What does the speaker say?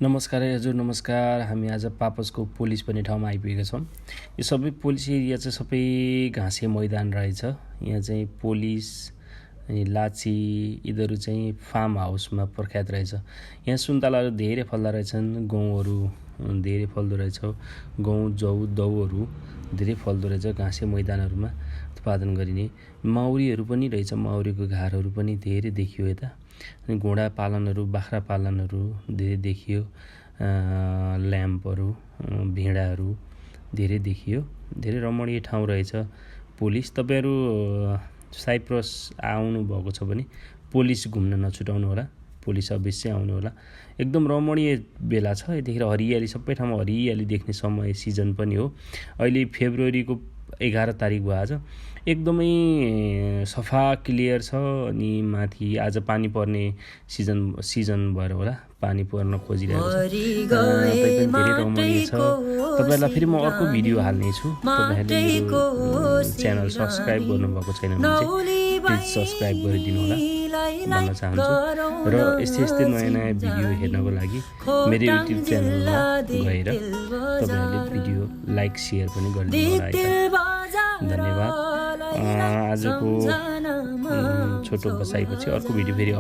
नमस्कार हजुर, नमस्कार। हामी आज पापसको पोलिस भन्ने ठाउँमा आइपुगेका छौँ। यो सबै पोलिस एरिया चाहिँ सबै घाँसे मैदान रहेछ। यहाँ चाहिँ पोलिस अनि लाची यिनीहरू चाहिँ फार्म हाउसमा प्रख्यात रहेछ। यहाँ सुन्तलाहरू धेरै फल्दा रहेछन्, गहुँहरू धेरै फल्दो रहेछ, गहुँ जौ दौहरू धेरै फल्दो रहेछ घाँसे मैदानहरूमा उत्पादन गरिने। माउरीहरू पनि रहेछ, माउरीको घारहरू पनि धेरै देखियो यता। अनि घोडा पालनहरू, बाख्रा पालनहरू धेरै देखियो, ल्याम्पहरू, भेडाहरू धेरै देखियो। धेरै रमणीय ठाउँ रहेछ पोलिस। तपाईँहरू साइप्रस आउनुभएको छ भने पोलिस घुम्न नछुटाउनु होला, पोलिस अवश्य आउनु होला। एकदम रमणीय बेला छ, यतिखेर हरियाली, सबै ठाउँमा हरियाली देख्ने समय सिजन पनि हो। अहिले फेब्रुअरीको 11 तारिक भयो आज। एकदमै सफा क्लियर छ। अनि माथि आज पानी पर्ने सिजन भएर होला पानी पर्न खोजिरहेको छ। तैपनि धेरै रमणीय छ। तपाईँहरूलाई फेरि म अर्को भिडियो हाल्नेछु। तपाईँहरूले मेरो च्यानल सब्सक्राइब गर्नुभएको छैन भने चाहिँ प्लिज सब्सक्राइब गरिदिनु होला भन्न चाहन्छु। र यस्तै नयाँ भिडियो हेर्नको लागि मेरो युट्युब च्यानलमा गएर तपाईँहरूले भिडियो लाइक सेयर पनि गरिदिनु होला। धन्यवाद। आजको छोटो बसाइपछि अर्को भिडियो फेरि